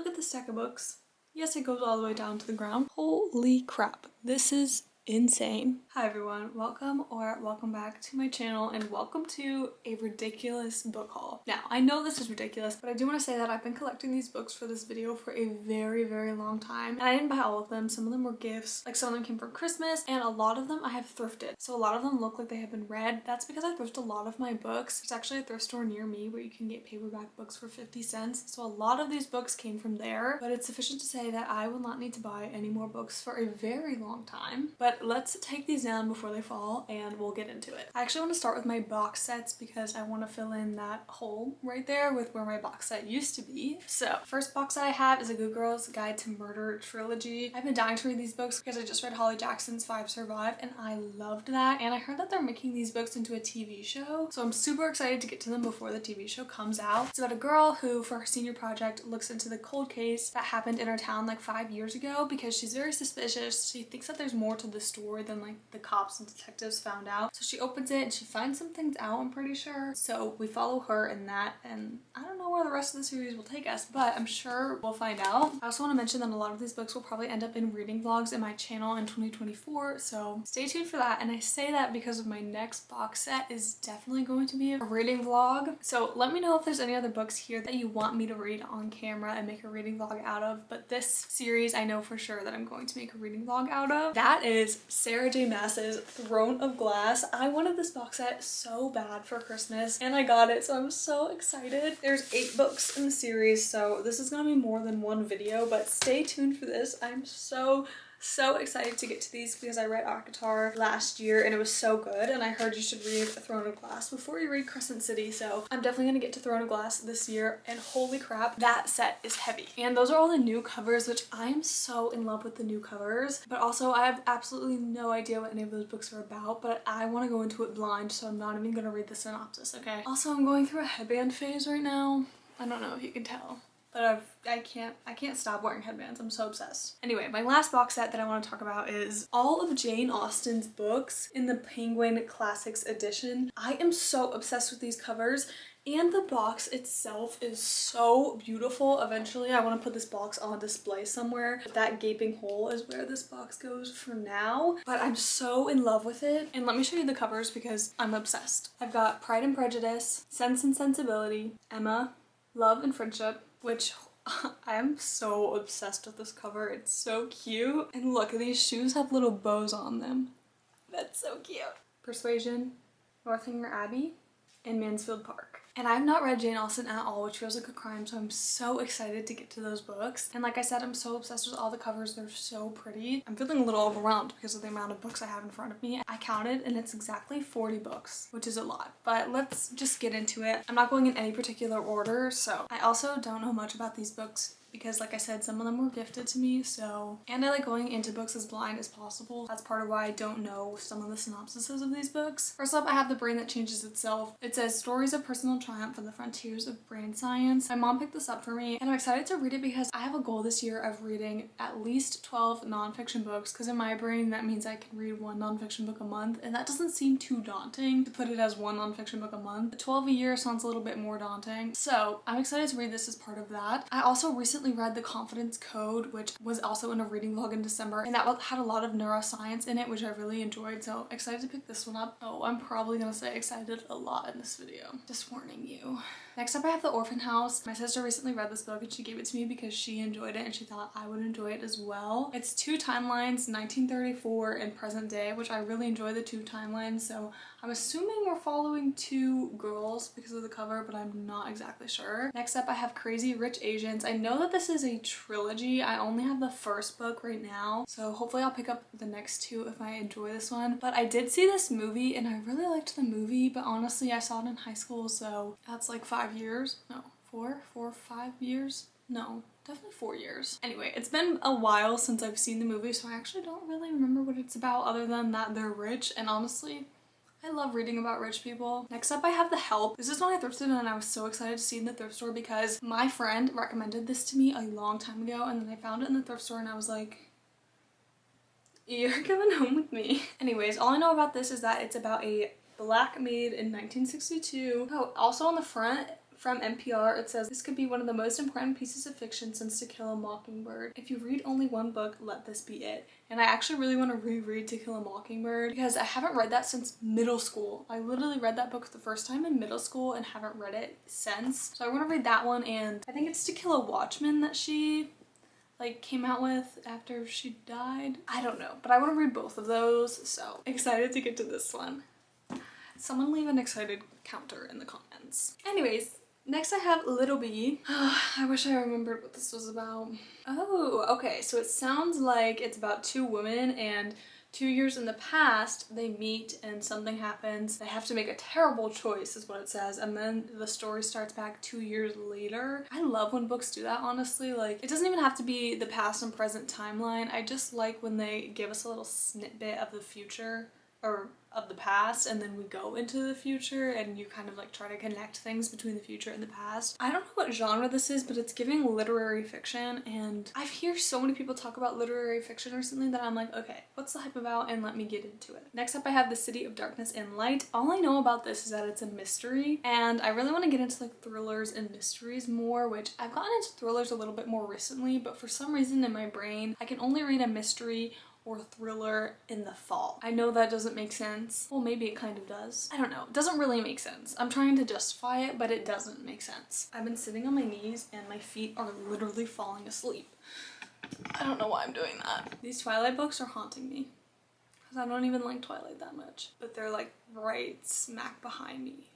Look at the stack of books. Yes, it goes all the way down to the ground. Holy crap, this is insane. Hi everyone, welcome back to my channel and welcome to a ridiculous book haul. Now, I know this is ridiculous, but I do want to say that I've been collecting these books for this video for a very, very long time. And I didn't buy all of them. Some of them were gifts, like some of them came for Christmas, and a lot of them I have thrifted. So a lot of them look like they have been read. That's because I thrift a lot of my books. There's actually a thrift store near me where you can get paperback books for 50 cents. So a lot of these books came from there, but it's sufficient to say that I will not need to buy any more books for a very long time. But let's take these down before they fall and we'll get into it. I actually want to start with my box sets because I want to fill in that hole right there with where my box set used to be. So first box set I have is a Good Girls Guide to Murder trilogy. I've been dying to read these books because I just read Holly Jackson's Five Survive and I loved that, and I heard that they're making these books into a TV show, so I'm super excited to get to them before the TV show comes out. It's about a girl who for her senior project looks into the cold case that happened in her town like 5 years ago because she's very suspicious. She thinks that there's more to the story than like the cops and detectives found out. So she opens it and she finds some things out, I'm pretty sure. So we follow her in that, and I don't know where the rest of the series will take us, but I'm sure we'll find out. I also want to mention that a lot of these books will probably end up in reading vlogs in my channel in 2024, so stay tuned for that. And I say that because of my next box set is definitely going to be a reading vlog. So let me know if there's any other books here that you want me to read on camera and make a reading vlog out of, but this series I know for sure that I'm going to make a reading vlog out of. That is Sarah J Maas's Throne of Glass. I wanted this box set so bad for Christmas and I got it, so I'm so excited. There's 8 books in the series, so this is gonna be more than one video, but stay tuned for this. I'm so excited to get to these because I read ACOTAR last year and it was so good, and I heard you should read Throne of Glass before you read Crescent City, so I'm definitely gonna get to Throne of Glass this year, and holy crap, that set is heavy. And those are all the new covers, which I am so in love with the new covers, but also I have absolutely no idea what any of those books are about, but I want to go into it blind, so I'm not even gonna read the synopsis, okay? Also, I'm going through a headband phase right now. I don't know if you can tell, but I can't stop wearing headbands. I'm so obsessed. Anyway, my last box set that I want to talk about is all of Jane Austen's books in the Penguin Classics edition. I am so obsessed with these covers, and the box itself is so beautiful. Eventually I want to put this box on display somewhere. That gaping hole is where this box goes for now, but I'm so in love with it. And let me show you the covers because I'm obsessed. I've got Pride and Prejudice, Sense and Sensibility, Emma, Love and Friendship, which I am so obsessed with this cover. It's so cute. And look, these shoes have little bows on them. That's so cute. Persuasion, Northanger Abbey, and Mansfield Park. And I've not read Jane Austen at all, which feels like a crime, so I'm so excited to get to those books. And like I said, I'm so obsessed with all the covers. They're so pretty. I'm feeling a little overwhelmed because of the amount of books I have in front of me. I counted and it's exactly 40 books, which is a lot. But let's just get into it. I'm not going in any particular order, so I also don't know much about these books because like I said, some of them were gifted to me, so, and I like going into books as blind as possible. That's part of why I don't know some of the synopsises of these books. First up, I have The Brain That Changes Itself. It says stories of personal triumph on the frontiers of brain science. My mom picked this up for me and I'm excited to read it because I have a goal this year of reading at least 12 nonfiction books, because in my brain that means I can read one nonfiction book a month, and that doesn't seem too daunting to put it as one nonfiction book a month. 12 a year sounds a little bit more daunting, so I'm excited to read this as part of that. I also recently read The Confidence Code, which was also in a reading vlog in December, and that had a lot of neuroscience in it, which I really enjoyed, so excited to pick this one up. Oh, I'm probably gonna say excited a lot in this video. Just warning you. Next up, I have The Orphan House. My sister recently read this book and she gave it to me because she enjoyed it and she thought I would enjoy it as well. It's 2 timelines, 1934 and present day, which I really enjoy the 2 timelines, so I'm assuming we're following 2 girls because of the cover, but I'm not exactly sure. Next up, I have Crazy Rich Asians. I know that this is a trilogy. I only have the first book right now, so hopefully I'll pick up the next 2 if I enjoy this one. But I did see this movie and I really liked the movie, but honestly I saw it in high school, so that's like 5 years. No, 5 years? No, definitely 4 years. Anyway, it's been a while since I've seen the movie, so I actually don't really remember what it's about other than that they're rich, and honestly, I love reading about rich people. Next up, I have The Help. This is one I thrifted and I was so excited to see in the thrift store because my friend recommended this to me a long time ago, and then I found it in the thrift store and I was like, you're coming home with me. Anyways, all I know about this is that it's about a Black maid in 1962. Oh, also on the front, From NPR, it says, "This could be one of the most important pieces of fiction since To Kill a Mockingbird. If you read only one book, let this be it." And I actually really want to reread To Kill a Mockingbird because I haven't read that since middle school. I literally read that book the first time in middle school and haven't read it since. So I want to read that one, and I think it's To Kill a Watchman that she like came out with after she died. I don't know, but I want to read both of those, so excited to get to this one. Someone leave an excited counter in the comments. Anyways, next I have Little Bee. I wish I remembered what this was about. Oh, okay, so it sounds like it's about two women, and 2 years in the past they meet and something happens. They have to make a terrible choice is what it says, and then the story starts back 2 years later. I love when books do that, honestly. Like, it doesn't even have to be the past and present timeline. I just like when they give us a little snippet of the future or of the past, and then we go into the future and you kind of like try to connect things between the future and the past. I don't know what genre this is, but it's giving literary fiction, and I've heard so many people talk about literary fiction recently that I'm like, okay, what's the hype about, and let me get into it. Next up I have The City of Darkness and Light. All I know about this is that it's a mystery, and I really want to get into like thrillers and mysteries more, which I've gotten into thrillers a little bit more recently, but for some reason in my brain I can only read a mystery or thriller in the fall. I know that doesn't make sense. Well, maybe it kind of does. I don't know. It doesn't really make sense. I'm trying to justify it, but it doesn't make sense. I've been sitting on my knees and my feet are literally falling asleep. I don't know why I'm doing that. These Twilight books are haunting me because I don't even like Twilight that much, but they're like right smack behind me.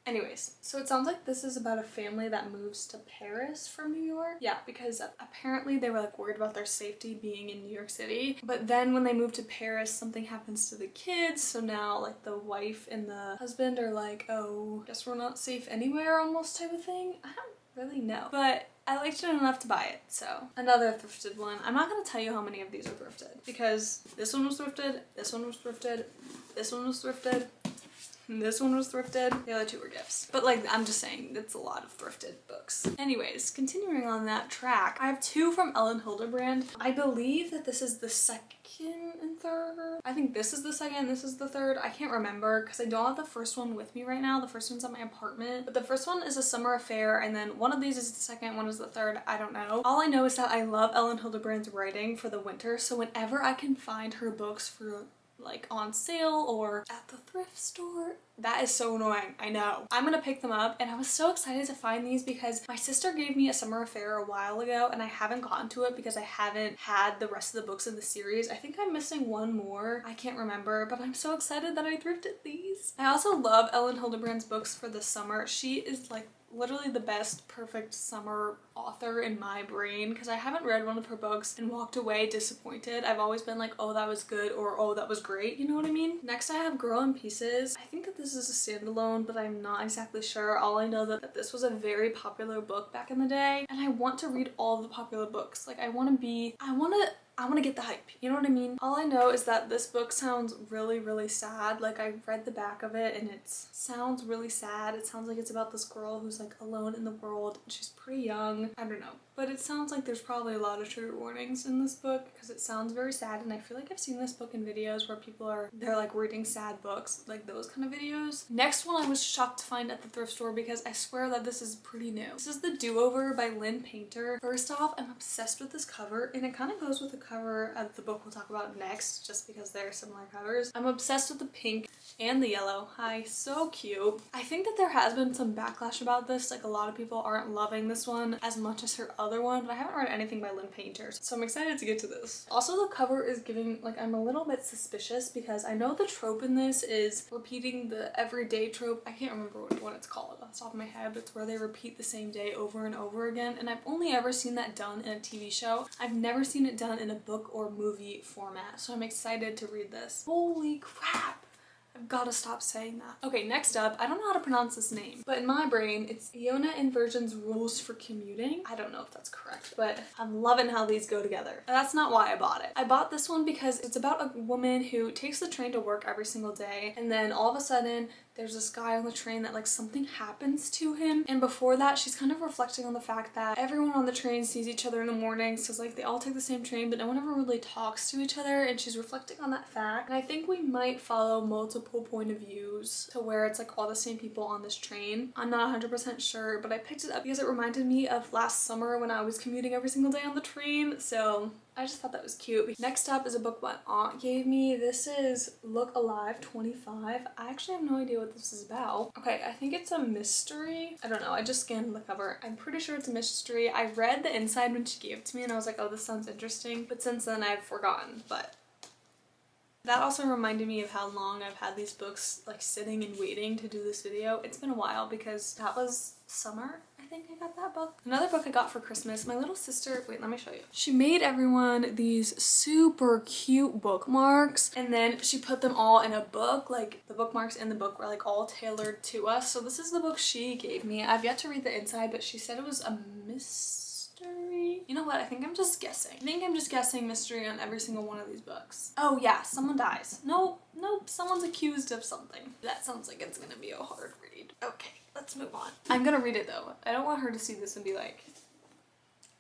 Anyways, so it sounds like this is about a family that moves to Paris from New York. Yeah, because apparently they were like worried about their safety being in New York City. But then when they move to Paris, something happens to the kids. So now like the wife and the husband are like, oh, guess we're not safe anywhere almost type of thing. I don't really know. But I liked it enough to buy it, so. Another thrifted one. I'm not gonna tell you how many of these are thrifted because this one was thrifted, this one was thrifted, this one was thrifted, this one was thrifted. The other two were gifts. But like, I'm just saying, it's a lot of thrifted books. Anyways, continuing on that track, I have two from Elin Hilderbrand. I believe that this is the second and third. I think this is the second, this is the third. I can't remember because I don't have the first one with me right now. The first one's at my apartment. But the first one is A Summer Affair, and then one of these is the second, one is the third. I don't know. All I know is that I love Elin Hilderbrand's writing for the winter, so whenever I can find her books for like on sale or at the thrift store, that is so annoying. I know. I'm gonna pick them up, and I was so excited to find these because my sister gave me A Summer Affair a while ago and I haven't gotten to it because I haven't had the rest of the books in the series. I think I'm missing one more. I can't remember, but I'm so excited that I thrifted these. I also love Elin Hilderbrand's books for the summer. She is like literally the best perfect summer author in my brain because I haven't read one of her books and walked away disappointed. I've always been like, oh, that was good, or oh, that was great, you know what I mean? Next I have Girl in Pieces. I think that this is a standalone, but I'm not exactly sure. All I know that this was a very popular book back in the day, and I want to read all of the popular books. Like I want to get the hype, you know what I mean? All I know is that this book sounds really, really sad. Like I read the back of it and it sounds really sad. It sounds like it's about this girl who's like alone in the world. She's pretty young. I don't know. But it sounds like there's probably a lot of trigger warnings in this book because it sounds very sad, and I feel like I've seen this book in videos where they're like reading sad books, like those kind of videos. Next one I was shocked to find at the thrift store because I swear that this is pretty new. This is The Do-Over by Lynn Painter. First off, I'm obsessed with this cover, and it kind of goes with the cover of the book we'll talk about next just because they're similar covers. I'm obsessed with the pink and the yellow. Hi, so cute. I think that there has been some backlash about this, like a lot of people aren't loving this one as much as her other one, but I haven't read anything by Lynn Painter, so I'm excited to get to this. Also, the cover is giving, like, I'm a little bit suspicious because I know the trope in this is repeating the everyday trope. I can't remember what it's called off the top of my head, but it's where they repeat the same day over and over again, and I've only ever seen that done in a TV show. I've never seen it done in a book or movie format, so I'm excited to read this. Holy crap! I've gotta stop saying that. Okay, next up, I don't know how to pronounce this name, but in my brain, it's Iona Inversion's Rules for Commuting. I don't know if that's correct, but I'm loving how these go together. That's not why I bought it. I bought this one because it's about a woman who takes the train to work every single day, and then all of a sudden, there's this guy on the train that like something happens to him, and before that she's kind of reflecting on the fact that everyone on the train sees each other in the mornings, so like they all take the same train but no one ever really talks to each other, and she's reflecting on that fact. And I think we might follow multiple point of views to where it's like all the same people on this train. I'm not 100% sure, but I picked it up because it reminded me of last summer when I was commuting every single day on the train, so I just thought that was cute. Next up is a book my aunt gave me. This is Look Alive 25. I actually have no idea what this is about. Okay, I think it's a mystery. I don't know, I just scanned the cover. I'm pretty sure it's a mystery. I read the inside when she gave it to me and I was like, oh, this sounds interesting, but since then I've forgotten. But that also reminded me of how long I've had these books like sitting and waiting to do this video. It's been a while because that was summer, I think I got that book. Another book I got for Christmas, my little sister, wait, let me show you. She made everyone these super cute bookmarks and then she put them all in a book. Like the bookmarks in the book were like all tailored to us. So this is the book she gave me. I've yet to read the inside, but she said it was a mystery. You know what? I think I'm just guessing. I think I'm just guessing mystery on every single one of these books. Oh yeah, someone dies. Nope, someone's accused of something. That sounds like it's gonna be a hard read. Okay, let's move on. I'm gonna read it though. I don't want her to see this and be like,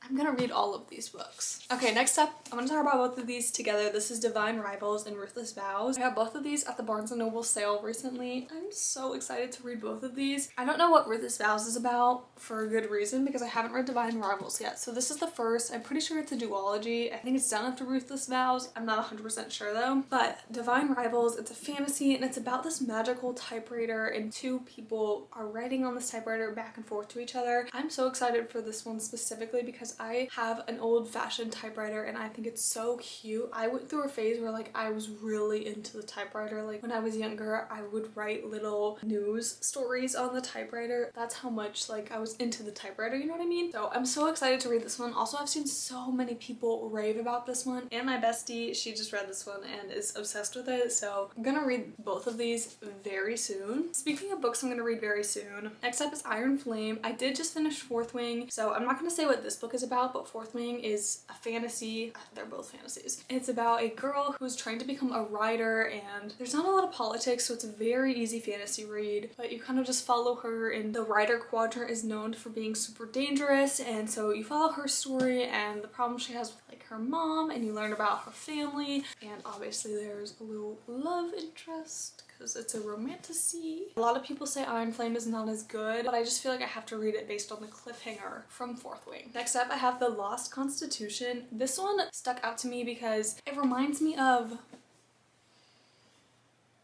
I'm gonna read all of these books. Okay, next up, I'm gonna talk about both of these together. This is Divine Rivals and Ruthless Vows. I got both of these at the Barnes & Noble sale recently. I'm so excited to read both of these. I don't know what Ruthless Vows is about for a good reason because I haven't read Divine Rivals yet. So this is the first. I'm pretty sure it's a duology. I think it's done after Ruthless Vows. I'm not 100% sure though. But Divine Rivals, it's a fantasy and it's about this magical typewriter and two people are writing on this typewriter back and forth to each other. I'm so excited for this one specifically because I have an old-fashioned typewriter and I think it's so cute. I went through a phase where like I was really into the typewriter. Like when I was younger, I would write little news stories on the typewriter. That's how much like I was into the typewriter, you know what I mean? So I'm so excited to read this one. Also, I've seen so many people rave about this one, and my bestie, she just read this one and is obsessed with it. So I'm gonna read both of these very soon. Speaking of books I'm gonna read very soon, next up is Iron Flame. I did just finish Fourth Wing, so I'm not gonna say what this book is about, but Fourth Wing is a fantasy. They're both fantasies. It's about a girl who's trying to become a writer and there's not a lot of politics, so it's a very easy fantasy read, but you kind of just follow her, and the writer quadrant is known for being super dangerous, and so you follow her story and the problem she has with like her mom, and you learn about her family, and obviously there's a little love interest because it's a romantasy. A lot of people say Iron Flame is not as good, but I just feel like I have to read it based on the cliffhanger from Fourth Wing. Next up, I have The Lost Constitution. This one stuck out to me because it reminds me of...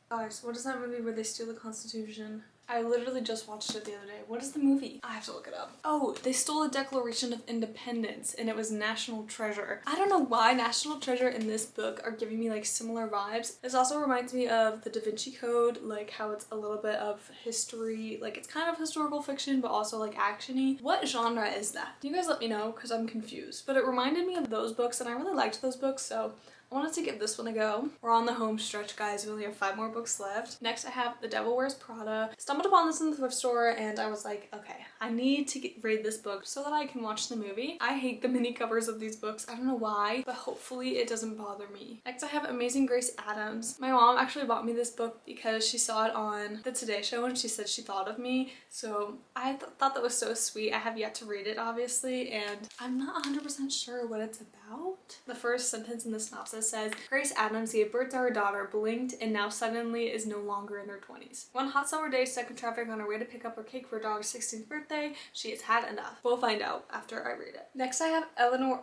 Guys, what is that movie where they steal the Constitution? I literally just watched it the other day. What is the movie? I have to look it up. Oh, they stole the Declaration of Independence and it was National Treasure. I don't know why National Treasure and this book are giving me like similar vibes. This also reminds me of the Da Vinci Code, like how it's a little bit of history, like it's kind of historical fiction but also like action-y. What genre is that? You guys let me know because I'm confused. But it reminded me of those books and I really liked those books, so I wanted to give this one a go. We're on the home stretch, guys. We only have 5 more books left. Next, I have The Devil Wears Prada. Stumbled upon this in the thrift store and I was like, okay, I need to read this book so that I can watch the movie. I hate the mini covers of these books. I don't know why, but hopefully it doesn't bother me. Next, I have Amazing Grace Adams. My mom actually bought me this book because she saw it on the Today Show and she said she thought of me. So I thought that was so sweet. I have yet to read it, obviously, and I'm not 100% sure what it's about. The first sentence in the synopsis says, Grace Adams gave birth to her daughter, blinked, and now suddenly is no longer in her 20s. One hot summer day, stuck in traffic on her way to pick up her cake for her dog's 16th birthday, she has had enough. We'll find out after I read it. Next, I have Eleanor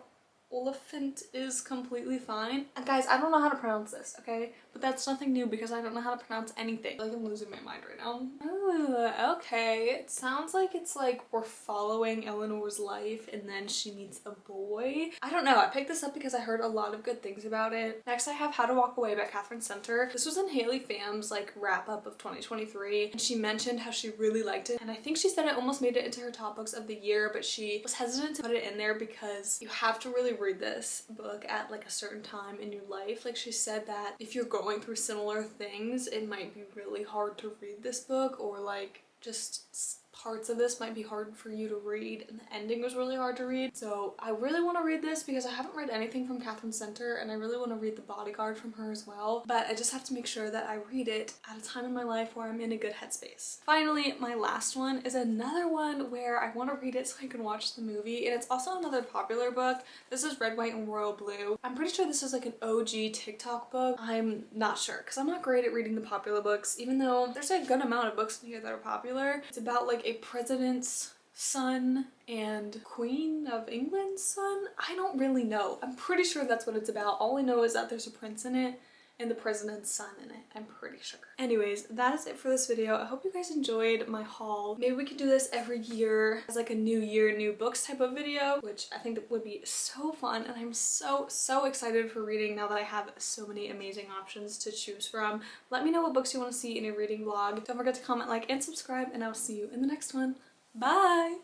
Oliphant is Completely Fine. And guys, I don't know how to pronounce this, okay? But that's nothing new because I don't know how to pronounce anything. Like, I'm losing my mind right now. Ooh, okay. It sounds like it's like we're following Eleanor's life and then she meets a boy. I don't know. I picked this up because I heard a lot of good things about it. Next, I have How to Walk Away by Catherine Center. This was in Haley Pham's like wrap up of 2023 and she mentioned how she really liked it. And I think she said it almost made it into her top books of the year, but she was hesitant to put it in there because you have to really read this book at like a certain time in your life. Like she said that if you're going through similar things, it might be really hard to read this book or like just parts of this might be hard for you to read, and the ending was really hard to read. So I really want to read this because I haven't read anything from Catherine Center, and I really want to read The Bodyguard from her as well. But I just have to make sure that I read it at a time in my life where I'm in a good headspace. Finally, my last one is another one where I want to read it so I can watch the movie, and it's also another popular book. This is Red, White, and Royal Blue. I'm pretty sure this is like an OG TikTok book. I'm not sure because I'm not great at reading the popular books, even though there's a good amount of books in here that are popular. It's about like a president's son and Queen of England's son. I don't really know. I'm pretty sure that's what it's about. All I know is that there's a prince in it and the president's son in it, I'm pretty sure. Anyways, that is it for this video. I hope you guys enjoyed my haul. Maybe we could do this every year as like a new year, new books type of video, which I think that would be so fun, and I'm so excited for reading now that I have so many amazing options to choose from. Let me know what books you want to see in a reading vlog. Don't forget to comment, like, and subscribe, and I'll see you in the next one. Bye!